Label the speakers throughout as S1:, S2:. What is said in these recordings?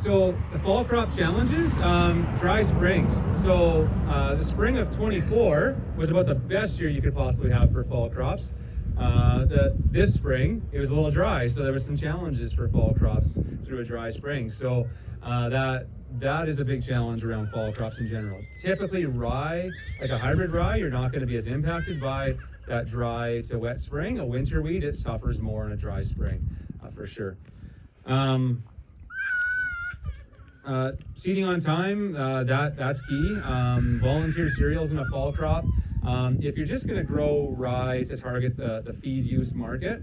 S1: So the fall crop challenges, dry springs. So the spring of 24 was about the best year you could possibly have for fall crops. This spring, it was a little dry, so there was some challenges for fall crops through a dry spring. So that is a big challenge around fall crops in general. Typically rye, like a hybrid rye, you're not going to be as impacted by that dry to wet spring. A winter wheat, it suffers more in a dry spring, for sure. Seeding on time, that's key. Volunteer cereals in a fall crop. If you're just going to grow rye to target the feed use market,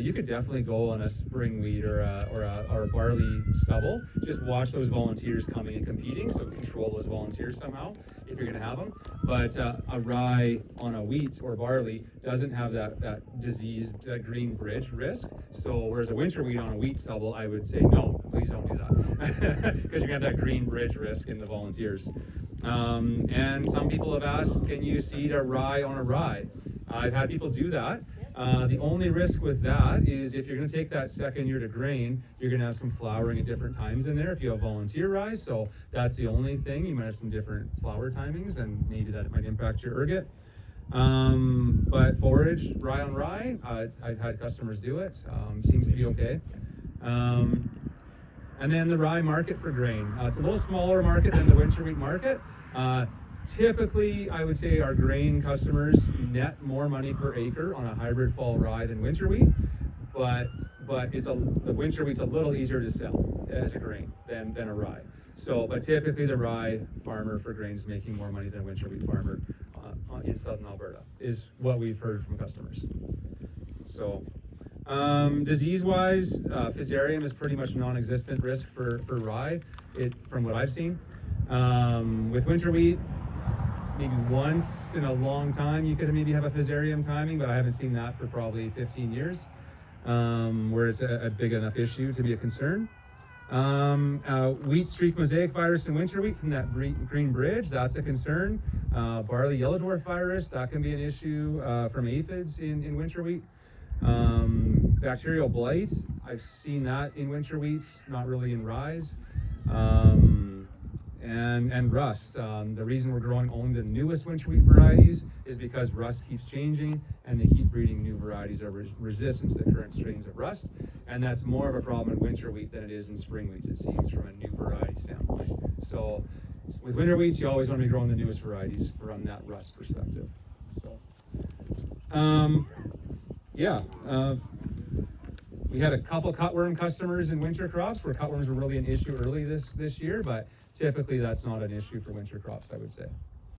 S1: you could definitely go on a spring wheat or a barley stubble. Just watch those volunteers coming and competing, so control those volunteers somehow if you're going to have them. But a rye on a wheat or barley doesn't have that disease, that green bridge risk. So whereas a winter wheat on a wheat stubble, I would say no, please don't do that, because you're going to have that green bridge risk in the volunteers. And some people have asked, can you seed a rye on a rye? I've had people do that. The only risk with that is if you're going to take that second year to grain, you're going to have some flowering at different times in there if you have volunteer rye. So that's the only thing. You might have some different flower timings, and maybe that might impact your ergot. But forage, rye on rye, I've had customers do it. Seems to be okay. And then the rye market for grain. It's a little smaller market than the winter wheat market. Typically, I would say our grain customers net more money per acre on a hybrid fall rye than winter wheat, but the winter wheat's a little easier to sell as a grain than a rye. So, but typically the rye farmer for grain is making more money than a winter wheat farmer in southern Alberta, is what we've heard from customers. So, disease-wise, Fusarium is pretty much non-existent risk for rye, from what I've seen. With winter wheat, maybe once in a long time you could maybe have a Fusarium timing, but I haven't seen that for probably 15 years, where it's a big enough issue to be a concern. Wheat streak mosaic virus in winter wheat from that green bridge, that's a concern. Barley yellow dwarf virus, that can be an issue from aphids in winter wheat. Bacterial blight, I've seen that in winter wheats, not really in ryes. And rust. The reason we're growing only the newest winter wheat varieties is because rust keeps changing and they keep breeding new varieties that are resistant to the current strains of rust. And that's more of a problem in winter wheat than it is in spring wheats, it seems, from a new variety standpoint. So with winter wheats, you always want to be growing the newest varieties from that rust perspective. So, we had a couple cutworm customers in winter crops where cutworms were really an issue early this year, but typically that's not an issue for winter crops, I would say.